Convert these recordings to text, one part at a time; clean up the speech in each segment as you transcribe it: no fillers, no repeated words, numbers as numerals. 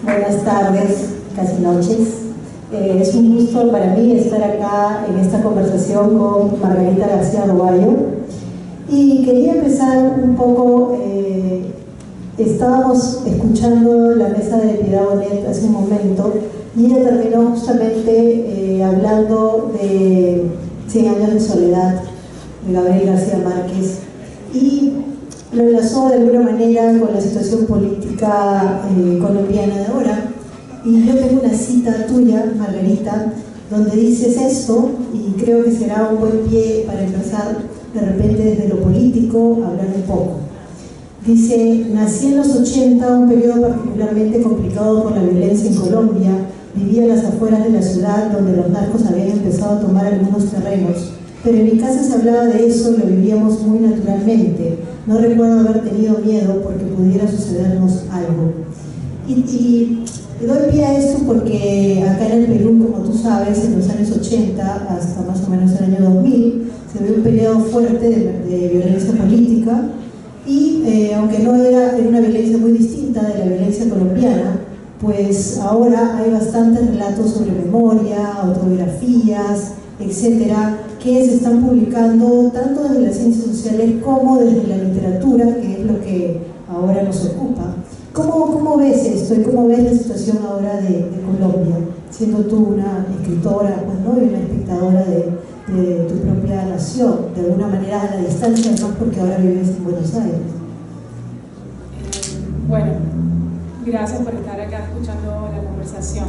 Buenas tardes, casi noches. Es un gusto para mí estar acá en esta conversación con Margarita García Robayo. Y quería empezar un poco, estábamos escuchando la mesa de Piedad Bonet hace un momento y ella terminó justamente hablando de 100 años de soledad de Gabriel García Márquez y lo enlazó de alguna manera con la situación política colombiana de ahora. Y yo tengo una cita tuya, Margarita, donde dices esto, y creo que será un buen pie para empezar de repente desde lo político a hablar un poco. Dice: nací en los 80, un periodo particularmente complicado por la violencia en Colombia. Vivía en las afueras de la ciudad, donde los narcos habían empezado a tomar algunos terrenos. Pero en mi casa se hablaba de eso y lo vivíamos muy naturalmente. No recuerdo haber tenido miedo porque pudiera sucedernos algo. Y doy pie a esto porque acá en el Perú, como tú sabes, en los años 80 hasta más o menos el año 2000, se vio un periodo fuerte de violencia política y aunque no era una violencia muy distinta de la violencia colombiana, pues ahora hay bastantes relatos sobre memoria, autobiografías, etcétera, que se están publicando tanto desde las ciencias sociales como desde la literatura, que es lo que ahora nos ocupa. ¿Cómo ves esto y cómo ves la situación ahora de Colombia, siendo tú una escritora, pues, ¿no? Y una espectadora de tu propia nación, de alguna manera a la distancia, además porque ahora vives en Buenos Aires? Bueno, gracias por estar acá escuchando la conversación.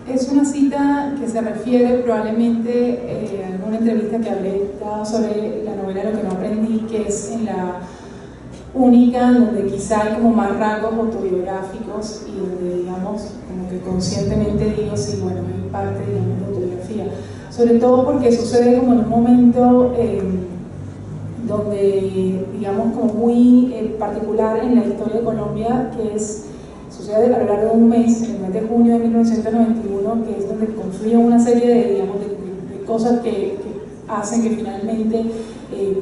Es una cita que se refiere probablemente a alguna entrevista que hablé sobre la novela Lo que no aprendí, que es en la única donde quizá hay como más rasgos autobiográficos y donde, digamos, como que conscientemente digo, sí, bueno, hay parte, digamos, de autobiografía. Sobre todo porque sucede como en un momento donde, digamos, como muy particular en la historia de Colombia, que sucede a lo largo de un mes, en el mes de junio de 1991, que es donde confluyen una serie de, digamos, de cosas que hacen que finalmente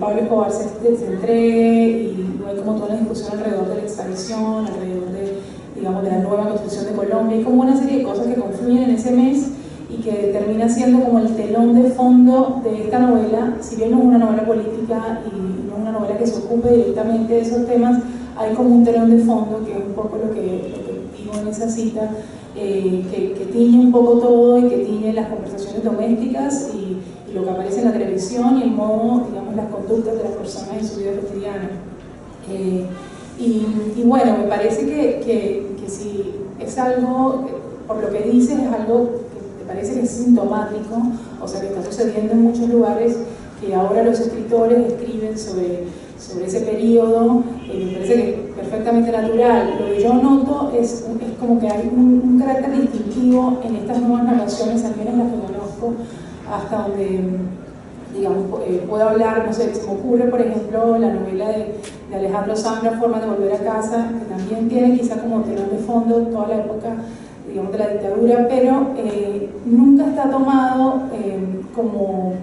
Pablo Escobar se entregue, y no hay como toda la discusión alrededor de la extradición, alrededor de, digamos, de la nueva constitución de Colombia. Hay como una serie de cosas que confluyen en ese mes y que termina siendo como el telón de fondo de esta novela. Si bien no es una novela política y no es una novela que se ocupe directamente de esos temas, hay como un telón de fondo que es un poco lo que digo en esa cita, que tiñe un poco todo y que tiñe las conversaciones domésticas y lo que aparece en la televisión y el modo, digamos, las conductas de las personas en su vida cotidiana. Y bueno, me parece que si es algo, por lo que dices, es algo que te parece que es sintomático, o sea, que está sucediendo en muchos lugares, que ahora los escritores escriben sobre ese periodo, me parece que es perfectamente natural. Lo que yo noto es como que hay un carácter distintivo en estas nuevas narraciones, al menos las que conozco, hasta donde, digamos, puedo hablar, no sé, se me ocurre, por ejemplo, la novela de Alejandro Zambra, Forma de volver a casa, que también tiene quizá como telón de fondo toda la época, digamos, de la dictadura, pero nunca está tomado como...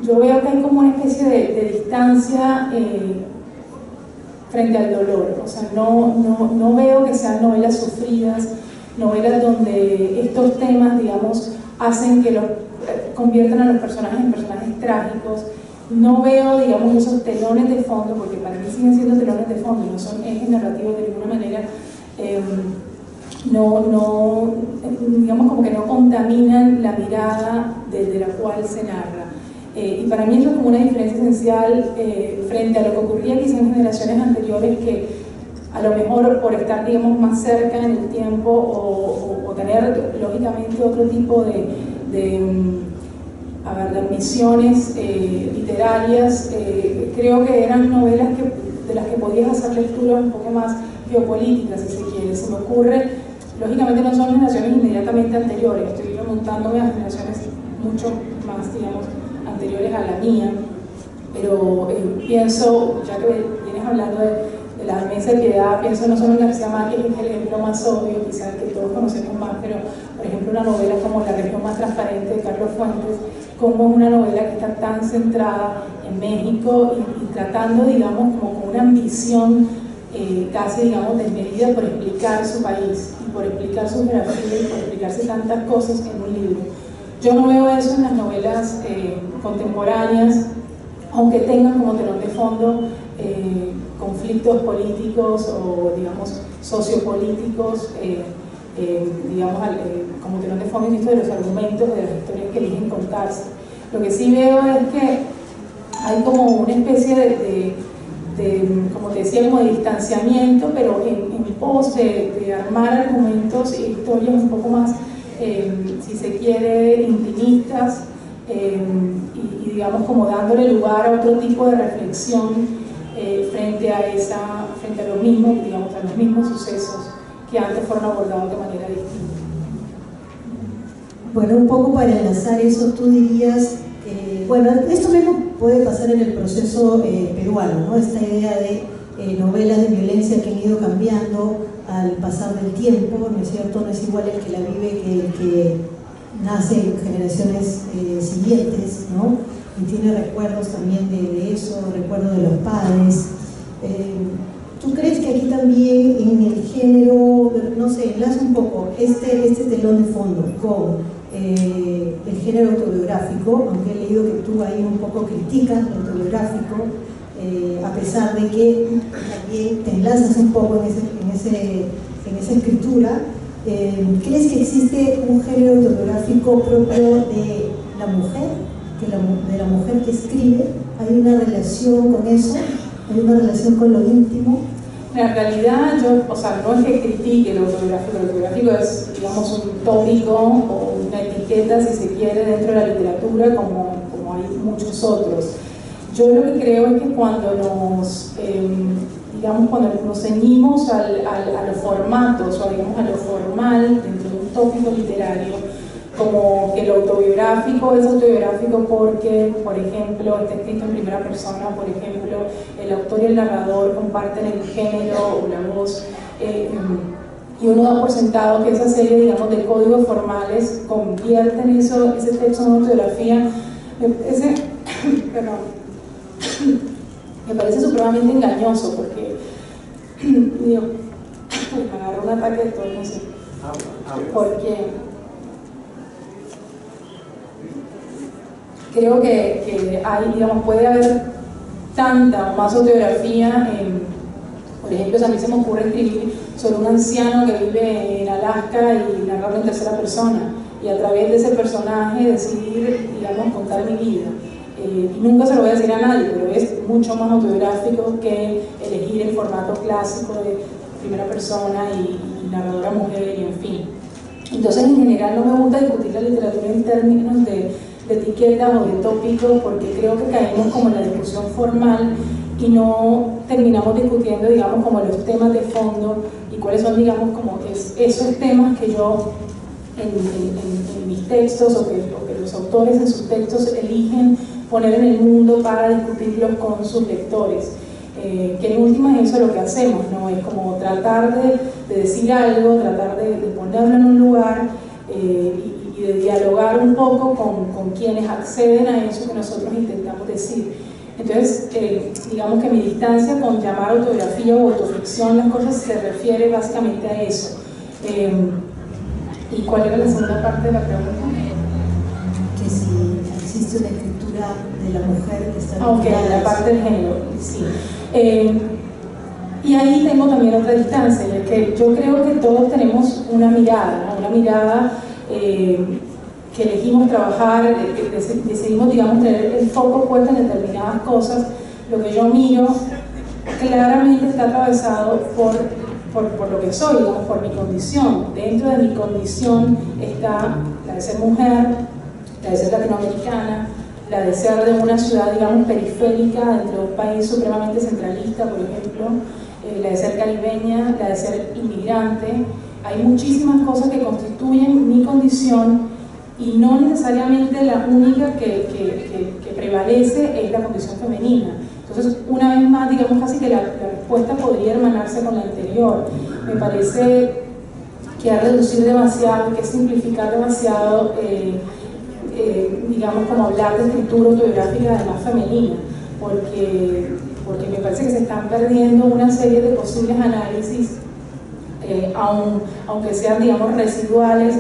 Yo veo que hay como una especie de distancia frente al dolor, o sea, no veo que sean novelas sufridas, novelas donde estos temas, digamos, hacen que conviertan a los personajes en personajes trágicos. No veo, digamos, esos telones de fondo, porque para mí siguen siendo telones de fondo, no son ejes narrativos de ninguna manera, digamos, como que no contaminan la mirada desde la cual se narra. Y para mí eso es como una diferencia esencial frente a lo que ocurría quizás en generaciones anteriores, que a lo mejor por estar, digamos, más cerca en el tiempo o tener lógicamente otro tipo de ambiciones literarias, creo que eran novelas de las que podías hacer lecturas un poco más geopolíticas, si se quiere. Se me ocurre, lógicamente no son generaciones inmediatamente anteriores, estoy remontándome a generaciones mucho más, digamos, anteriores a la mía, pero pienso, ya que vienes hablando de la mesa de Piedad, pienso no solo en García Márquez, que es el ejemplo más obvio, quizás que todos conocemos más, pero por ejemplo una novela como La región más transparente de Carlos Fuentes, como una novela que está tan centrada en México y tratando, digamos, como con una ambición casi, digamos, desmedida por explicar su país, y por explicar su geografía, y por explicarse tantas cosas en un libro. Yo no veo eso en las novelas contemporáneas, aunque tengan como telón de fondo conflictos políticos o, digamos, sociopolíticos, digamos, como telón de fondo de los argumentos, de las historias que eligen contarse. Lo que sí veo es que hay como una especie de como te decía, como de distanciamiento, pero en pos de armar argumentos e historias un poco más, si se quiere, intimistas, y digamos como dándole lugar a otro tipo de reflexión frente a los mismos, digamos, a los mismos sucesos que antes fueron abordados de manera distinta. Bueno, un poco para enlazar eso, tú dirías, bueno, esto mismo puede pasar en el proceso peruano, ¿no? Esta idea de novelas de violencia que han ido cambiando al pasar del tiempo, ¿no es cierto? No es igual el que la vive que el que nace en generaciones siguientes, ¿no? Y tiene recuerdos también de eso, recuerdos de los padres. ¿Tú crees que aquí también en el género, no sé, enlaza un poco este telón de fondo con el género autobiográfico, aunque he leído que tú ahí un poco criticas el autobiográfico, a pesar de que también te enlazas un poco en esa escritura? ¿Crees que existe un género autobiográfico propio de la mujer, de la mujer que escribe? ¿Hay una relación con eso? ¿Hay una relación con lo íntimo? En realidad, yo, o sea, no es que critique el autobiográfico es, digamos, un tópico o una etiqueta, si se quiere, dentro de la literatura, como hay muchos otros. Yo lo que creo es que cuando cuando nos ceñimos a los formatos, o digamos a lo formal dentro de un tópico literario, como que el autobiográfico es autobiográfico porque, por ejemplo, está escrito en primera persona, por ejemplo, el autor y el narrador comparten el género o la voz, y uno da por sentado que esa serie, digamos, de códigos formales convierten ese texto en una autobiografía. Me parece supremamente engañoso, porque digo, me agarró un ataque de todo, no sé, porque creo que hay, digamos, puede haber tanta o más autobiografía. Por ejemplo, a mí se me ocurre escribir sobre un anciano que vive en Alaska y narrarlo en tercera persona, y a través de ese personaje decidir, digamos, contar mi vida. Y nunca se lo voy a decir a nadie, pero es mucho más autobiográfico que elegir el formato clásico de primera persona y narradora mujer, y en fin. Entonces, en general, no me gusta discutir la literatura en términos de etiquetas o de tópicos, porque creo que caemos como en la discusión formal y no terminamos discutiendo, digamos, como los temas de fondo y cuáles son, digamos, como esos temas que yo en mis textos o que los autores en sus textos eligen poner en el mundo para discutirlos con sus lectores. Que en última es eso lo que hacemos, ¿no? Es como tratar de decir algo, tratar de ponerlo en un lugar y de dialogar un poco con quienes acceden a eso que nosotros intentamos decir. Entonces, digamos que mi distancia con llamar autobiografía o autoficción las cosas se refiere básicamente a eso. ¿Y cuál era la segunda parte de la pregunta? Que si existe una escritura de la mujer que está aunque la parte del género, sí. Y ahí tengo también otra distancia, ya que yo creo que todos tenemos una mirada que elegimos trabajar, decidimos, digamos, tener el foco puesto en determinadas cosas. Lo que yo miro claramente está atravesado por lo que soy, digamos, por mi condición. Dentro de mi condición está la de ser mujer, la de ser latinoamericana, la de ser de una ciudad, digamos, periférica dentro de un país supremamente centralista, por ejemplo, la de ser caribeña, la de ser inmigrante. Hay muchísimas cosas que constituyen mi condición y no necesariamente la única que prevalece es la condición femenina. Entonces, una vez más, digamos casi que la respuesta podría hermanarse con la anterior. Me parece que es reducir demasiado, que es simplificar demasiado, digamos, como hablar de escritura autobiográfica además femenina, porque me parece que se están perdiendo una serie de posibles análisis, aunque sean, digamos, residuales,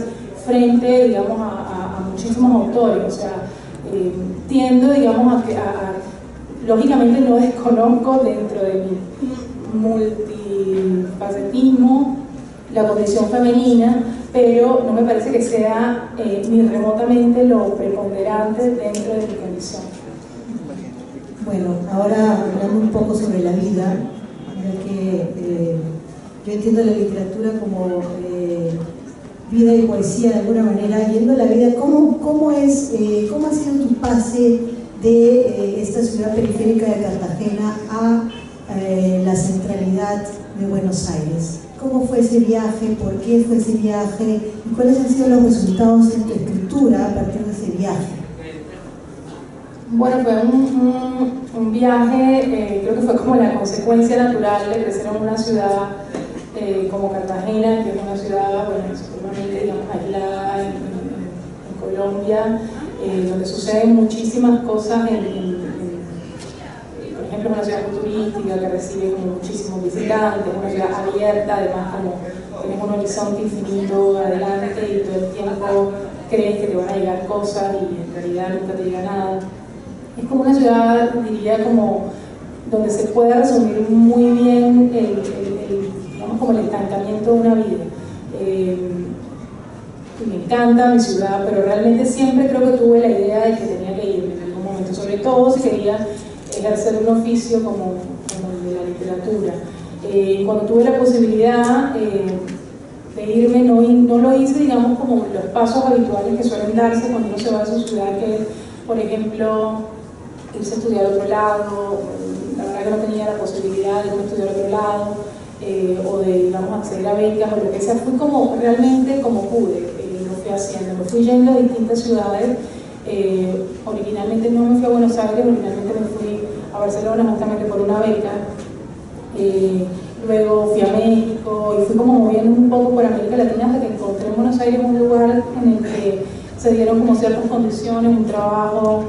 frente, digamos, a muchísimos autores. O sea, tiendo, digamos, lógicamente no desconozco dentro de mi multifacetismo la condición femenina, pero no me parece que sea ni remotamente lo preponderante dentro de mi condición. Bueno, ahora hablando un poco sobre la vida, ya que yo entiendo la literatura como vida y poesía de alguna manera, yendo a la vida, ¿cómo ha sido tu pase de esta ciudad periférica de Cartagena a la centralidad de Buenos Aires? ¿Cómo fue ese viaje? ¿Por qué fue ese viaje? ¿Y cuáles han sido los resultados en tu escritura a partir de ese viaje? Bueno, fue un viaje, creo que fue como la consecuencia natural de crecer en una ciudad como Cartagena, que es una ciudad, bueno, supremamente, digamos, aislada en Colombia, donde suceden muchísimas cosas, por ejemplo, es una ciudad muy turística que recibe como muchísimos visitantes, una ciudad abierta, además como tienes un horizonte infinito adelante y todo el tiempo crees que te van a llegar cosas y en realidad nunca te llega nada. Es como una ciudad, diría, como donde se puede resumir muy bien digamos, como el estancamiento de una vida. Me encanta mi ciudad, pero realmente siempre creo que tuve la idea de que tenía que irme en algún momento, sobre todo si quería ejercer un oficio como el de la literatura. Cuando tuve la posibilidad de irme, no lo hice, digamos, como los pasos habituales que suelen darse cuando uno se va a su ciudad, que es, por ejemplo, irse a estudiar a otro lado. La verdad que no tenía la posibilidad de estudiar a otro lado, o de, digamos, acceder a becas o lo que sea. Fui como realmente como pude, lo fui haciendo. Me fui yendo a distintas ciudades. Originalmente no me fui a Buenos Aires, originalmente me fui a Barcelona justamente por una beca. Luego fui a México y fui como moviendo un poco por América Latina hasta que encontré en Buenos Aires un lugar en el que se dieron como ciertas condiciones, un trabajo,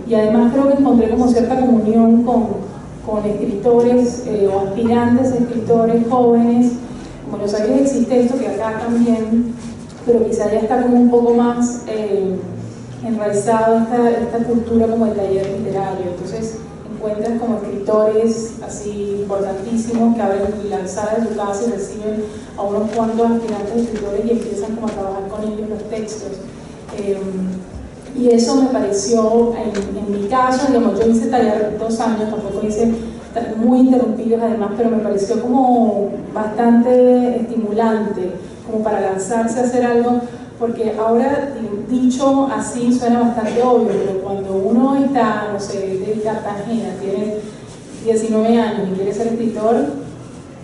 y además creo que encontré como cierta comunión con escritores o aspirantes a escritores jóvenes. En Buenos Aires existe esto que acá también, pero quizá ya está como un poco más enraizado esta cultura como el taller literario. Entonces encuentras como escritores así importantísimos que abren la sala de tu casa y reciben a unos cuantos aspirantes escritores y empiezan como a trabajar con ellos los textos. Y eso me pareció, en mi caso, digamos, yo hice taller 2 años, tampoco hice muy interrumpidos además, pero me pareció como bastante estimulante, como para lanzarse a hacer algo, porque ahora, dicho así, suena bastante obvio, pero cuando uno está, no sé, de Cartagena, tiene 19 años y quiere ser escritor,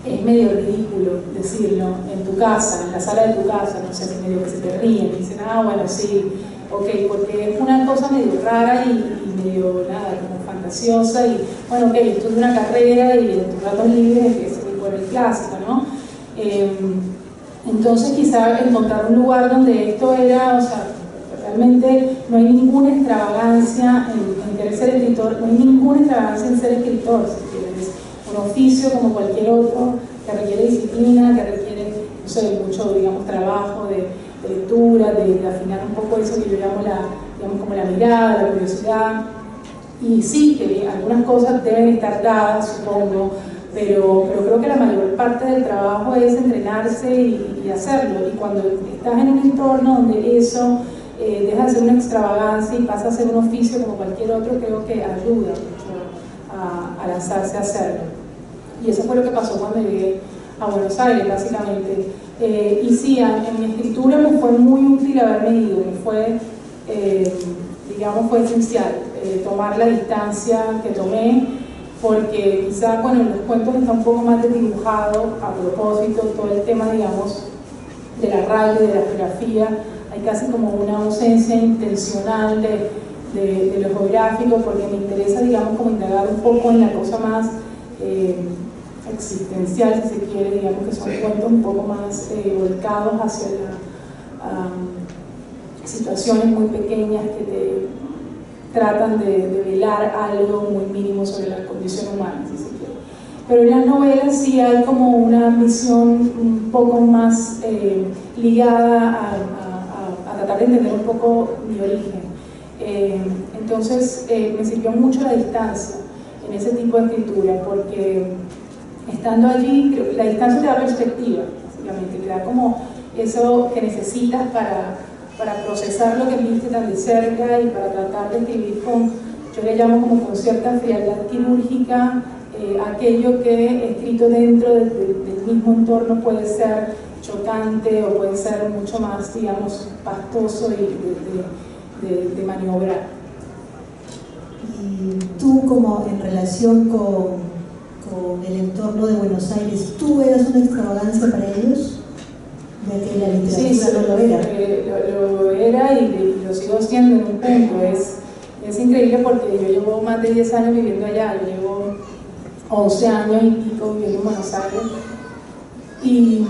es medio ridículo decirlo en tu casa, en la sala de tu casa, no sé, medio que se te ríen y dicen, ah, bueno, sí, ok, porque es una cosa medio rara y medio, nada, como fantasiosa, y bueno, ok, estudio una carrera y en tus ratos libres empiezo a ir por el clásico, ¿no? Entonces quizá encontrar un lugar donde esto era, o sea, realmente no hay ninguna extravagancia en querer ser escritor, no hay ninguna extravagancia en ser escritor, si quieres, un oficio como cualquier otro que requiere disciplina, que requiere, no sé, mucho, digamos, trabajo de lectura, de afinar un poco eso que yo llamo digamos, como la mirada, la curiosidad. Y sí, que algunas cosas deben estar dadas, supongo, pero creo que la mayor parte del trabajo es entrenarse y hacerlo. Y cuando estás en un entorno donde eso deja de ser una extravagancia y pasa a ser un oficio como cualquier otro, creo que ayuda mucho a lanzarse a hacerlo. Y eso fue lo que pasó cuando llegué a Buenos Aires, básicamente. Y sí, en mi escritura me fue muy útil haberme ido, digamos, fue esencial tomar la distancia que tomé, porque quizá, bueno, en los cuentos está un poco más desdibujado a propósito todo el tema, digamos, de la radio, de la geografía. Hay casi como una ausencia intencional de lo geográfico, porque me interesa, digamos, como indagar un poco en la cosa más existencial, si se quiere, digamos, que son cuentos un poco más volcados hacia situaciones muy pequeñas tratan de velar algo muy mínimo sobre la condición humana, si se quiere. Pero en las novelas sí hay como una visión un poco más ligada a tratar de entender un poco mi origen. Entonces me sirvió mucho la distancia en ese tipo de escritura, porque estando allí, la distancia te da perspectiva, básicamente, te da como eso que necesitas para procesar lo que viste tan de cerca y para tratar de escribir con, yo le llamo como con cierta frialdad quirúrgica, aquello que escrito dentro del mismo entorno puede ser chocante o puede ser mucho más, digamos, pastoso y de maniobrar. Y tú, como en relación con el entorno de Buenos Aires, ¿tú eras una extravagancia para ellos? Ya que la literatura sí, no lo era. Lo era y lo sigo siendo en un punto. Es increíble porque yo llevo más de 10 años viviendo allá, yo llevo 11 años y pico viviendo en Buenos Aires. Y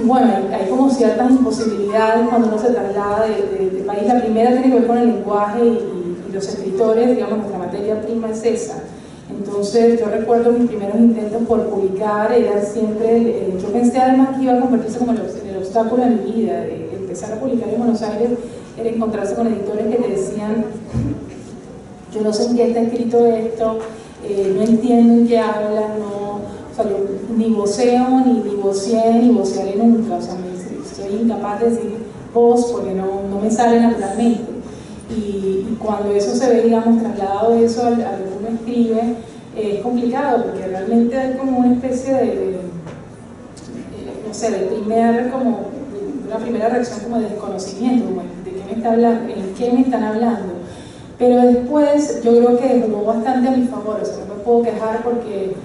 bueno, hay como ciertas imposibilidades cuando uno se traslada de país. La primera tiene que ver con el lenguaje y los escritores, digamos, nuestra materia prima es esa. Entonces yo recuerdo mis primeros intentos por publicar, era siempre, yo pensé además que iba a convertirse como en el obstáculo de mi vida, de empezar a publicar en Buenos Aires, era encontrarse con editores que te decían, yo no sé en qué está escrito esto, no entiendo en qué hablan, no, o sea, yo ni voceo, ni voceé, ni vocearé nunca, o sea, soy incapaz de decir voz porque no me sale naturalmente. Y cuando eso se ve, digamos, trasladado eso a lo que uno escribe, es complicado porque realmente hay como una especie no sé, una primera reacción como de desconocimiento, como de qué me está hablando, en qué me están hablando. Pero después yo creo que jugó bastante a mi favor, o sea, no me puedo quejar porque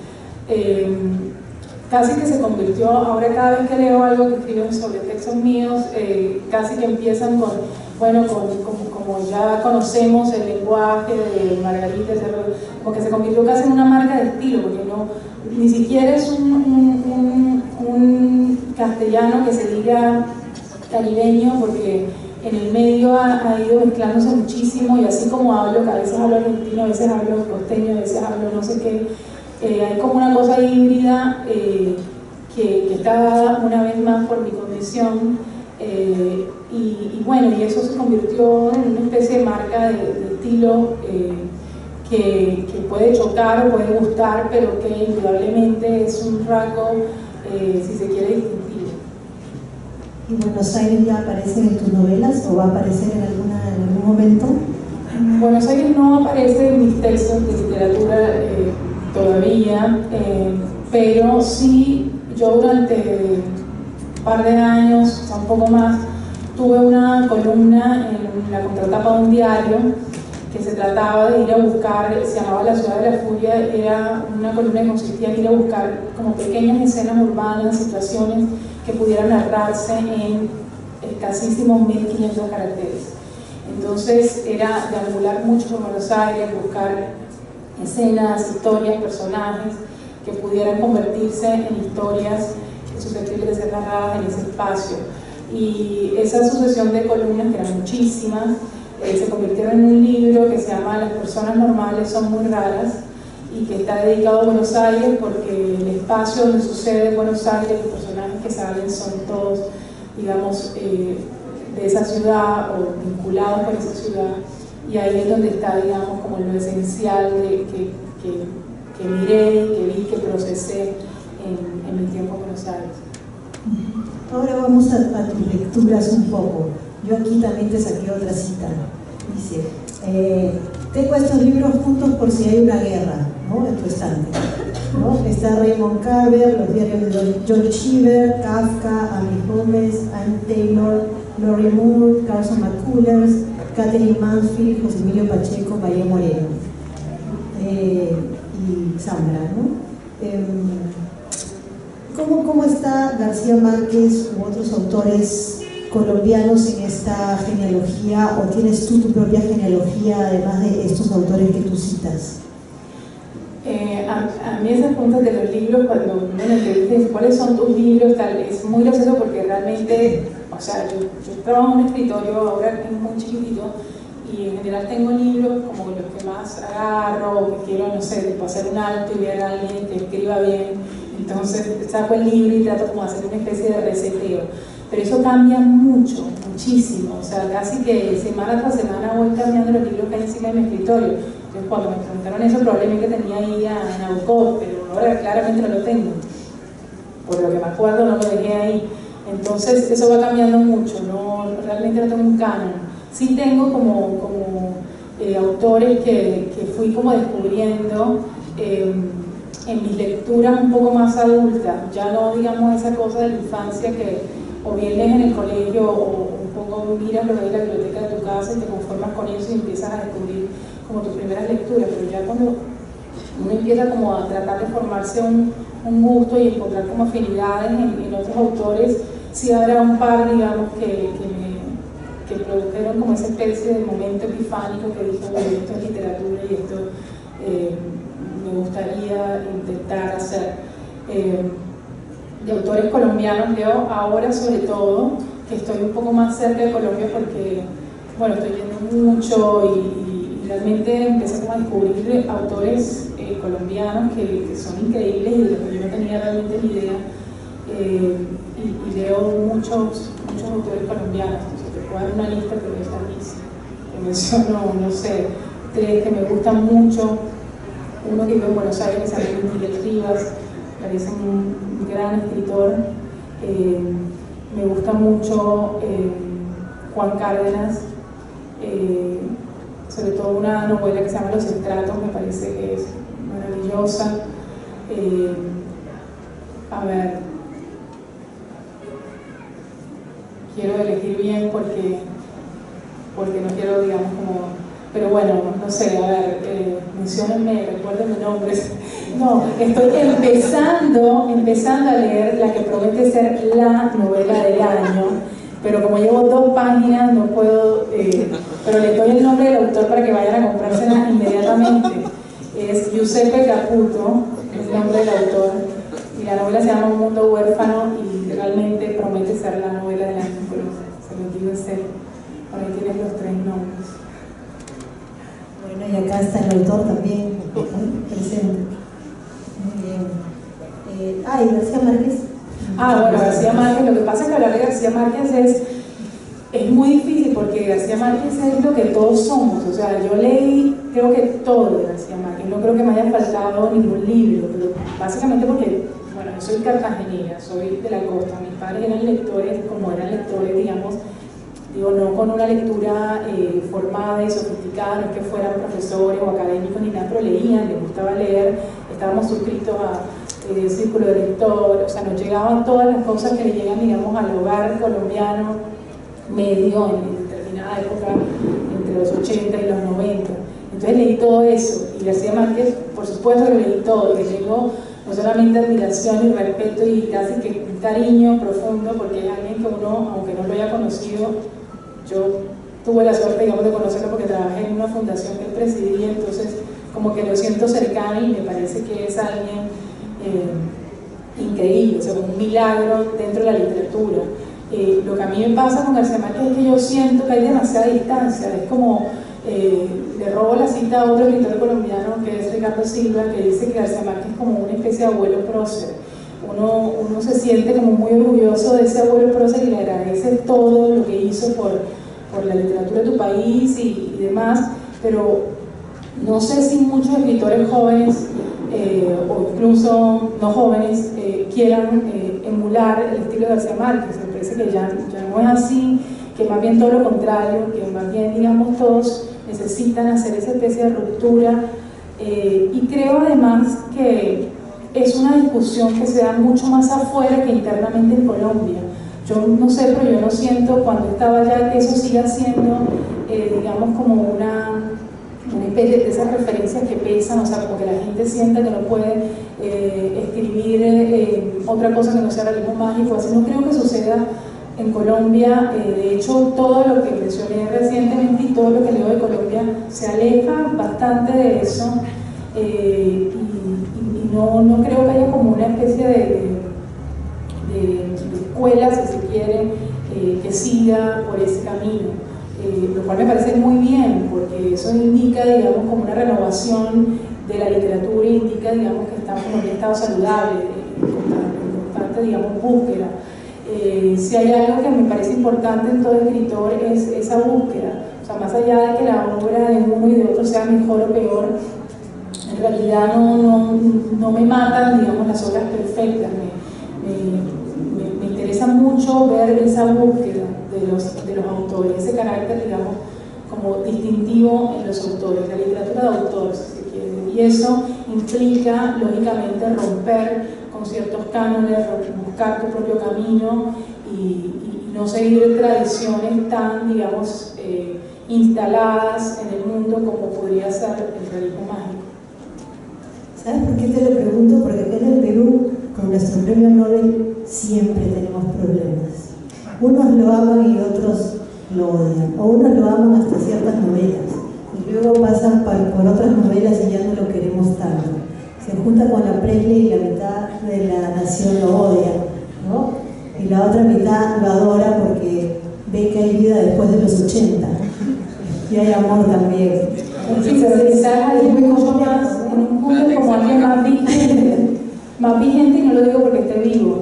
casi que se convirtió, ahora cada vez que leo algo que escriben sobre textos míos, casi que empiezan con, bueno, como ya conocemos el lenguaje de Margarita, como que se convirtió casi en una marca de estilo, porque ni siquiera es un castellano que se diga caribeño, porque en el medio ha ido mezclándose muchísimo, y así como hablo, que a veces hablo argentino, a veces hablo costeño, a veces hablo no sé qué, hay como una cosa híbrida que está dada una vez más por mi condición, y bueno, y eso se convirtió en una especie de marca de estilo que puede chocar o puede gustar, pero que indudablemente es un rasgo, si se quiere, distintivo. ¿Y Buenos Aires ya aparece en tus novelas o va a aparecer en algún momento? Buenos Aires no aparece en mis textos de literatura todavía, pero sí, yo durante un par de años, o sea, un poco más, tuve una columna en la contratapa de un diario que se trataba de ir a buscar, se llamaba La Ciudad de la Furia, era una columna que consistía en ir a buscar como pequeñas escenas urbanas, situaciones que pudieran narrarse en escasísimos 1500 caracteres. Entonces era deambular mucho por Buenos Aires, buscar escenas, historias, personajes que pudieran convertirse en historias susceptibles de ser narradas en ese espacio. Y esa sucesión de columnas, que eran muchísimas, se convirtieron en un libro que se llama Las personas normales son muy raras, y que está dedicado a Buenos Aires porque el espacio donde sucede Buenos Aires, los personajes que salen son todos, digamos, de esa ciudad o vinculados con esa ciudad, y ahí es donde está, digamos, como lo esencial que miré, que vi, que procesé en mi tiempo en Buenos Aires. Ahora vamos a tus lecturas un poco. Yo aquí también te saqué otra cita. Dice, tengo estos libros juntos por si hay una guerra, ¿no?, en tu estante, ¿no? Está Raymond Carver, los diarios de John Cheever, Kafka, Amy Gómez, Anne Taylor, Lori Moore, Carson McCullers, Catherine Mansfield, José Emilio Pacheco, María Moreno y Zambra, ¿no? ¿Cómo está García Márquez u otros autores colombianos en esta genealogía, o tienes tú tu propia genealogía además de estos autores que tú citas? A mí esas preguntas de los libros, cuando me dicen cuáles son tus libros, tal, es muy gracioso porque realmente, o sea, yo trabajo en un escritorio ahora que es muy chiquitito, y en general tengo libros como los que más agarro, o que quiero, no sé, tipo hacer un alto y ver a alguien que escriba bien, entonces saco el libro y trato como de hacer una especie de reseteo. Pero eso cambia mucho, muchísimo, o sea, casi que semana tras semana voy cambiando los libros que hay encima de mi escritorio. Entonces cuando me preguntaron eso probablemente tenía ahí a Nabokov, pero ahora claramente no lo tengo, por lo que me acuerdo no lo dejé ahí. Entonces eso va cambiando mucho, no, realmente no tengo un canon. Sí tengo como autores que fui como descubriendo en mis lecturas un poco más adultas, ya no digamos esa cosa de la infancia que o bien lees en el colegio o un poco miras lo que hay en la biblioteca de tu casa y te conformas con eso y empiezas a descubrir como tus primeras lecturas, pero ya cuando uno empieza como a tratar de formarse un gusto y encontrar como afinidades en otros autores, sí habrá un par, digamos, que produjeron como esa especie de momento epifánico que dije, bueno, esto es literatura y esto me gustaría intentar hacer. De autores colombianos leo ahora sobre todo, que estoy un poco más cerca de Colombia porque, bueno, estoy viendo mucho y realmente empecé como a descubrir autores colombianos que son increíbles y de los que yo no tenía realmente ni idea. Y leo muchos autores colombianos, entonces te puedo dar una lista, pero es larguísima. Te menciono, no sé, 3 que me gustan mucho. Uno que vive en Buenos Aires, que se llama Miguel Rivas, parece un gran escritor. Me gusta mucho Juan Cárdenas, sobre todo una novela que se llama Los Estratos, me parece que es maravillosa. A ver, quiero elegir bien porque no quiero, digamos, como... Pero bueno, no sé, a ver, menciónenme, recuérdenme nombres. No, estoy empezando a leer la que promete ser la novela del año, pero como llevo 2 páginas no puedo, pero les doy el nombre del autor para que vayan a comprársela inmediatamente. Es Giuseppe Caputo, es el nombre del autor, y la novela se llama Un mundo huérfano y realmente promete ser la novela del año, pero se lo digo en serio. Por ahí tienes los 3 nombres. Bueno, y acá está el autor también presente. Muy bien. ¿Y García Márquez? Bueno, García Márquez, lo que pasa es que hablar de García Márquez es muy difícil porque García Márquez es lo que todos somos. O sea, yo leí creo que todo de García Márquez, no creo que me haya faltado ningún libro, pero básicamente porque, bueno, yo soy cartagenera, soy de la costa, mis padres eran lectores, como eran lectores, digamos, digo, no con una lectura formada y sofisticada, no es que fueran profesores o académicos ni nada, pero leían, les gustaba leer, estábamos suscritos a círculo de lector, o sea, nos llegaban todas las cosas que le llegan, digamos, al hogar colombiano medio en determinada época, entre los 80 y los 90. Entonces leí todo eso, y García Márquez, por supuesto que leí todo, que tengo no solamente admiración y respeto y casi que un cariño profundo, porque es alguien que uno, aunque no lo haya conocido, yo tuve la suerte, digamos, de conocerlo porque trabajé en una fundación que él presidía, entonces como que lo siento cercano y me parece que es alguien increíble, o sea, un milagro dentro de la literatura. Lo que a mí me pasa con García Márquez es que yo siento que hay demasiada distancia, es como, le robo la cita a otro escritor colombiano que es Ricardo Silva, que dice que García Márquez es como una especie de abuelo prócer. Uno se siente como muy orgulloso de ese abuelo prócer y le agradece todo lo que hizo por la literatura de tu país y demás, pero no sé si muchos escritores jóvenes o incluso no jóvenes quieran emular el estilo de García Márquez. Me parece que ya no es así, que más bien todo lo contrario, que más bien, digamos, todos necesitan hacer esa especie de ruptura, y creo además que es una discusión que se da mucho más afuera que internamente en Colombia. Yo no sé, pero yo no siento cuando estaba allá que eso siga siendo, digamos, como una especie de esas referencias que pesan, o sea, como que la gente sienta que no puede escribir otra cosa que no sea realismo mágico. Así no creo que suceda en Colombia. De hecho, todo lo que mencioné recientemente y todo lo que leo de Colombia se aleja bastante de eso, y no creo que haya como una especie de escuela, si se quiere, que siga por ese camino. lo cual me parece muy bien, porque eso indica, digamos, como una renovación de la literatura, indica, digamos, que estamos en un estado saludable, en constante, digamos, búsqueda. Si hay algo que me parece importante en todo escritor es esa búsqueda, o sea, más allá de que la obra de uno y de otro sea mejor o peor, en realidad no me matan, digamos, las obras perfectas. Me interesa mucho ver esa búsqueda de los autores, ese carácter, digamos, como distintivo en los autores, la literatura de autores, si se quiere. Y eso implica, lógicamente, romper con ciertos cánones, buscar tu propio camino y no seguir tradiciones tan, digamos, instaladas en el mundo como podría ser el realismo mágico. ¿Sabes por qué te lo pregunto? Porque acá en el Perú, con nuestro premio Nobel, siempre tenemos problemas. Unos lo aman y otros lo odian, o unos lo aman hasta ciertas novelas, y luego pasan por otras novelas y ya no lo queremos tanto. Se junta con la Presley y la mitad de la nación lo odia, ¿no? Y la otra mitad lo adora porque ve que hay vida después de los 80, y hay amor también. Sí, pero quizás hay mucho más, en un punto como alguien más vigente, y no lo digo porque esté vivo,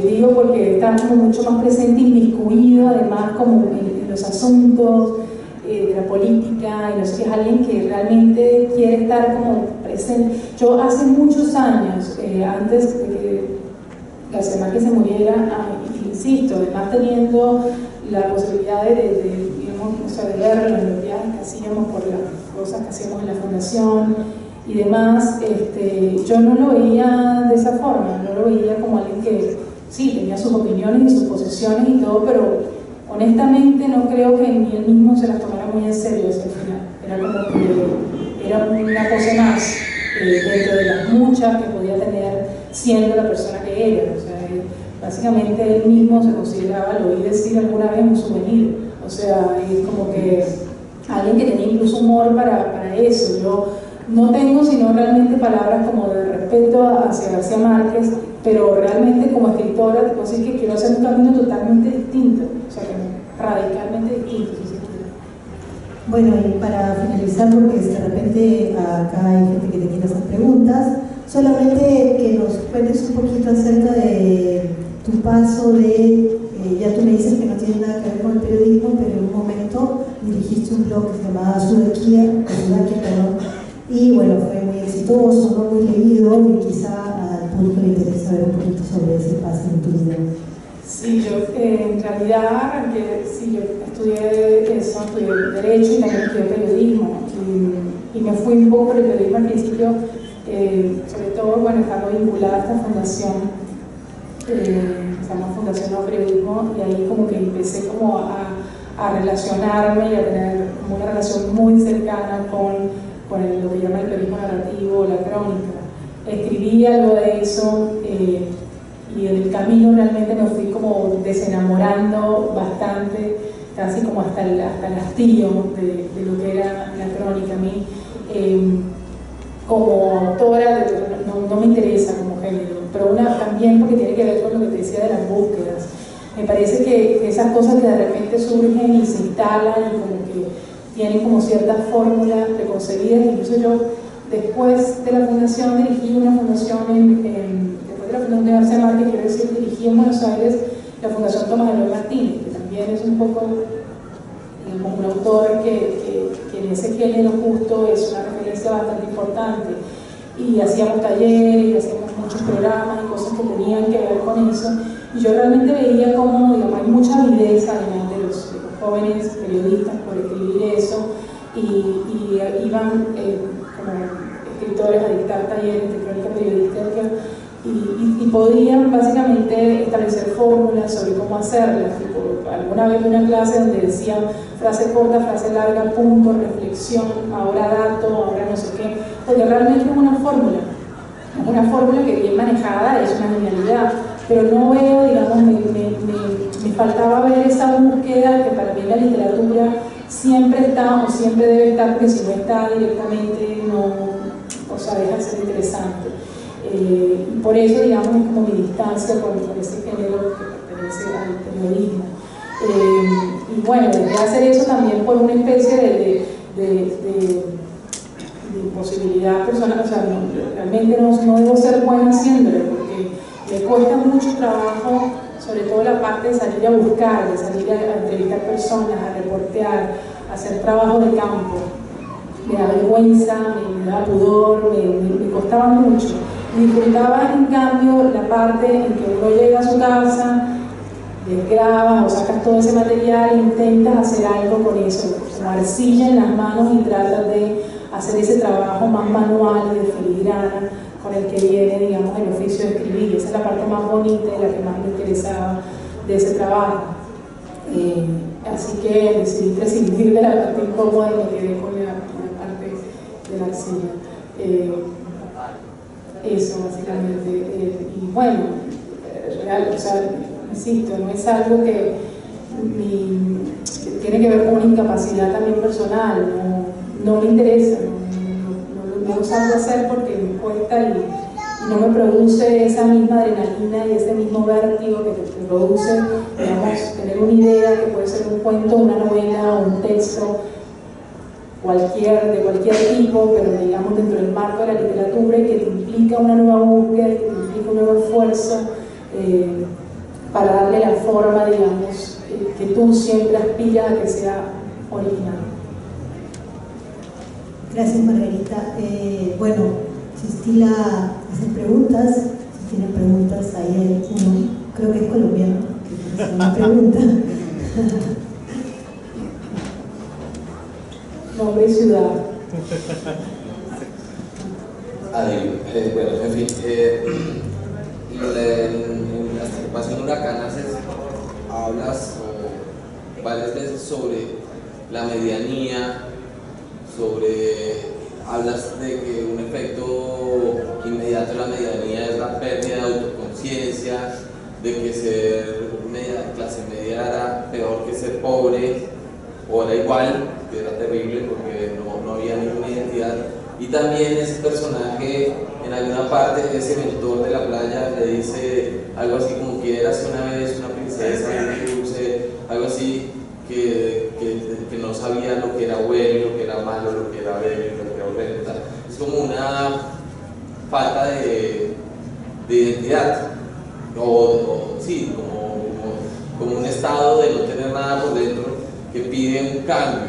digo porque está como mucho más presente, inmiscuido, además como en los asuntos de la política, y no sé, es alguien que realmente quiere estar como presente. Yo hace muchos años, antes de que García Márquez se muriera, insisto, además teniendo la posibilidad de verlo en los viajes que hacíamos por las cosas que hacíamos en la fundación y demás, yo no lo veía de esa forma, no lo veía como alguien que sí, tenía sus opiniones y sus posiciones y todo, pero honestamente no creo que ni él mismo se las tomara muy en serio ese final. Era como que era una cosa más dentro de las muchas que podía tener siendo la persona que era. O sea, básicamente él mismo se consideraba, lo oí decir alguna vez, un souvenir. O sea, es como que alguien que tenía incluso humor para eso. Yo no tengo sino realmente palabras como de respeto hacia García Márquez, pero realmente como escritora te puedo decir que quiero hacer un camino totalmente distinto, o sea, radicalmente distinto, si se quiere. Bueno, y para finalizar, porque de repente acá hay gente que te quiere hacer preguntas, solamente que nos cuentes un poquito acerca de tu paso de, ya tú me dices que no tiene nada que ver con el periodismo, pero en un momento dirigiste un blog que se llamaba Sudaquia, y bueno, fue muy exitoso, no muy leído, y quizá al público le interesa ver un poquito sobre ese paso en tu vida. Sí, yo en realidad arranqué, sí, yo estudié eso, estudié Derecho y también estudié Periodismo, y me fui un poco por el periodismo al principio, sobre todo, bueno, estando vinculada a esta fundación, se llama Fundación No Periodismo, y ahí como que empecé como a relacionarme y a tener como una relación muy cercana con lo que llama el periodismo narrativo, la crónica. Escribí algo de eso, y en el camino realmente me fui como desenamorando bastante, casi como hasta el hastío de lo que era la crónica. A mí, como autora, no me interesa como género, pero también porque tiene que ver con lo que te decía de las búsquedas. Me parece que esas cosas que de repente surgen y se instalan y como que tienen como ciertas fórmulas preconcebidas. Incluso yo, después de la fundación, dirigí una fundación después de la fundación de García Márquez, quiero decir, dirigí en Buenos Aires la Fundación Tomás Eloy Martínez, que también es un poco, digamos, un autor que en ese género justo es una referencia bastante importante. Y hacíamos talleres, y hacíamos muchos programas y cosas que tenían que ver con eso. Y yo realmente veía como, digamos, hay mucha avidez además de los jóvenes periodistas por escribir eso, y iban como escritores a dictar talleres de crónica periodística, y podían básicamente establecer fórmulas sobre cómo hacerlas. Tipo, alguna vez una clase donde decían frase corta, frase larga, punto, reflexión, ahora dato, ahora no sé qué, porque realmente es una fórmula que bien manejada es una genialidad, pero no veo, digamos, me faltaba ver esa búsqueda que para mí la literatura siempre está o siempre debe estar, porque si no está directamente no, o sea, deja de ser interesante. Por eso, digamos, es como mi distancia con ese género que pertenece al periodismo. Y bueno, dejé de hacer eso también por una especie de posibilidad personal, o sea, realmente no debo ser buena haciéndolo, porque me cuesta mucho trabajo, sobre todo la parte de salir a buscar, de salir a entrevistar personas, a reportear, a hacer trabajo de campo. Me da vergüenza, me da pudor, me costaba mucho. Disfrutaba en cambio la parte en que uno llega a su casa, grabas o sacas todo ese material e intentas hacer algo con eso, como arcilla en las manos, y tratas de hacer ese trabajo más manual y de filigrana con el que viene, digamos, el oficio de escribir. Esa es la parte más bonita y la que más me interesaba de ese trabajo. Así que decidí prescindir de la parte incómoda y me quedé con la parte de la arcilla. Eso básicamente. Y bueno, real, o sea, insisto, no es algo que tiene que ver con una incapacidad también personal, no me interesa, no lo salgo a hacer porque me cuesta y no me produce esa misma adrenalina y ese mismo vértigo que te produce, digamos, tener una idea que puede ser un cuento, una novela, un texto, de cualquier tipo, pero digamos dentro del marco de la literatura, y que te implica una nueva búsqueda, que te implica un nuevo esfuerzo para darle la forma, digamos, que tú siempre aspiras a que sea original. Gracias, Margarita. Bueno, si Estila hace preguntas, si tienen preguntas, ahí hay uno, creo que es colombiano, que hace una pregunta. Nombre y ciudad. Bueno, en fin, en la agrupación Huracán hablas varias veces sobre la medianía, hablas de que un efecto inmediato de la medianía es la pérdida de autoconciencia, de que ser clase media era peor que ser pobre, o era igual, que era terrible porque no había ninguna identidad. Y también ese personaje, en alguna parte, ese mentor de la playa, le dice algo así como que érase una vez una princesa muy dulce, algo así, que no sabía lo que era bueno, lo que era malo, lo que era bello, lo que era horrendo. Es como una falta de identidad, sí, como un estado de no tener nada por dentro que pide un cambio.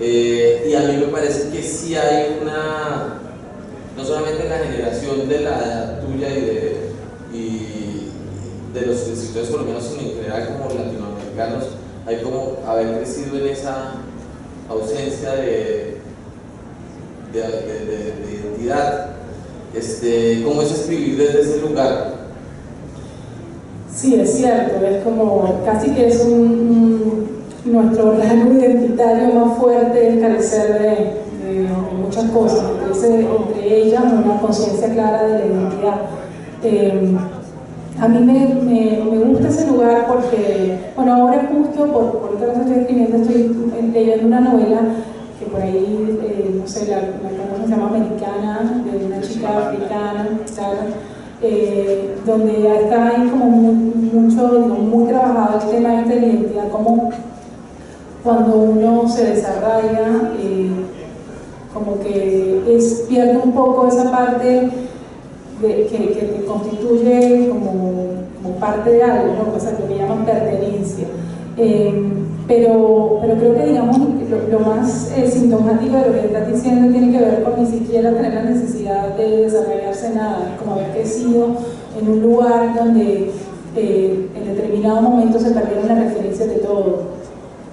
Y a mí me parece que sí hay no solamente en la generación de la edad tuya y de los escritores colombianos, sino en general como latinoamericanos, hay como haber crecido en esa ausencia de identidad. ¿Cómo es escribir desde ese lugar? Sí, es cierto, es como casi que es nuestro rasgo identitario más fuerte, es carecer de muchas cosas, entre ellas una conciencia clara de la identidad. A mí me gusta ese lugar porque, bueno, ahora justo por otra cosa estoy escribiendo, estoy leyendo una novela que por ahí, no sé, la se llama Americana, de una chica africana, donde está ahí como muy trabajado el tema de la identidad, como cuando uno se desarraiga, como que pierde un poco esa parte que te constituye como parte de algo, ¿no? O sea, lo que llaman pertenencia. Pero creo que, digamos, lo más sintomático de lo que estás diciendo tiene que ver con ni siquiera tener la necesidad de desarrollarse nada, como haber crecido en un lugar donde en determinado momento se perdieron las referencias de todo.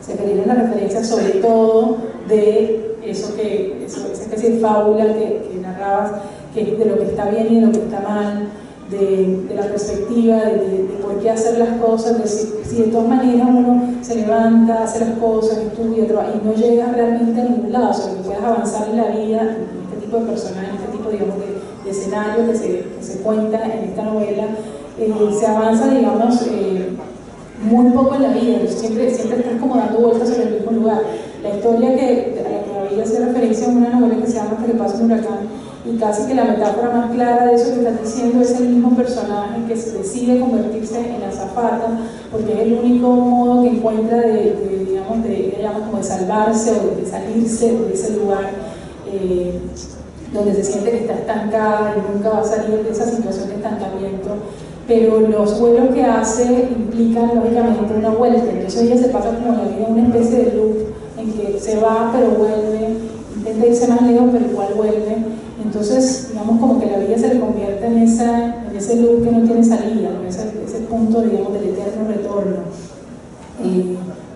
Se perdieron las referencias sobre todo de esa especie de fábula que narrabas, que es de lo que está bien y de lo que está mal, de la perspectiva, de por qué hacer las cosas, de si de todas maneras uno se levanta, hace las cosas, estudia, trabaja y no llega realmente a ningún lado, o sea, que puedas avanzar en la vida, en este tipo de personajes, en este tipo, digamos, de escenario que se cuenta en esta novela, se avanza, digamos, muy poco en la vida, siempre estás como dando vueltas sobre el mismo lugar. La historia a la que había hace referencia en una novela que se llama Hasta que pase un huracán y casi que la metáfora más clara de eso que estás diciendo es el mismo personaje que se decide convertirse en azafata, porque es el único modo que encuentra digamos, ella llama como de salvarse o de salirse de ese lugar donde se siente que está estancada y nunca va a salir de esa situación de estancamiento. Pero los vuelos que hace implican lógicamente una vuelta, entonces ella se pasa como la vida en una especie de loop en que se va pero vuelve, intenta irse más lejos pero igual vuelve, entonces digamos como que la vida se le convierte en ese loop que no tiene salida, ¿no? ese punto digamos del eterno retorno,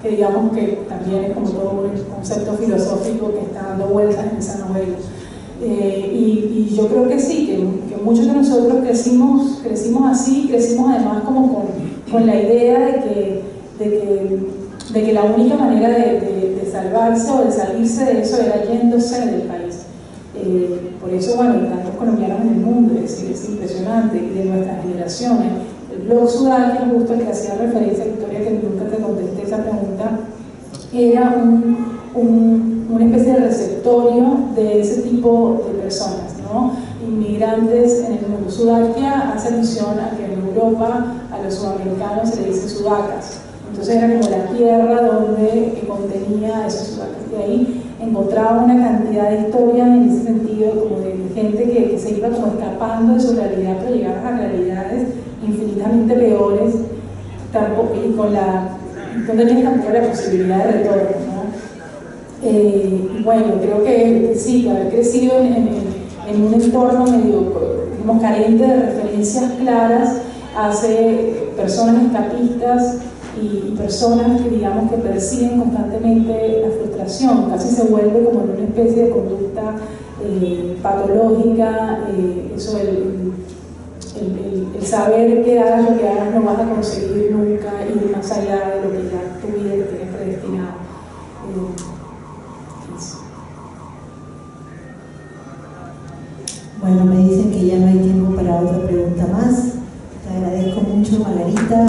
que digamos que también es como todo un concepto filosófico que está dando vueltas en esa novela. Y yo creo que sí, que muchos de nosotros crecimos así, crecimos además como con la idea de que la única manera de salvarse o de salirse de eso era yéndose del país. Por eso, bueno, hay tantos colombianos en el mundo, es decir, es impresionante, y de nuestras generaciones. El blog Sudalia, justo al que hacía referencia, Victoria, que nunca te contesté esa pregunta, era una especie de receptorio de ese tipo de personas, ¿no? Inmigrantes en el mundo. Sudakia hace alusión a que en Europa a los sudamericanos se le dicen sudacas. Entonces era como la tierra donde contenía esos sudacas. Y ahí encontraba una cantidad de historias en ese sentido, como de gente que se iba como escapando de su realidad, pero llegaba a realidades infinitamente peores, y no tenían tampoco la posibilidad de retorno, ¿no? Bueno, creo que sí, haber crecido en un entorno medio, digamos, carente de referencias claras hace personas escapistas y personas que, digamos, que persiguen constantemente la frustración, casi se vuelve como en una especie de conducta patológica, eso el saber que hagas lo que hagas no vas a conseguir nunca ir más allá de lo que ya tu vida te tiene predestinado. Bueno, me dicen que ya no hay tiempo para otra pregunta más. Te agradezco mucho, Margarita.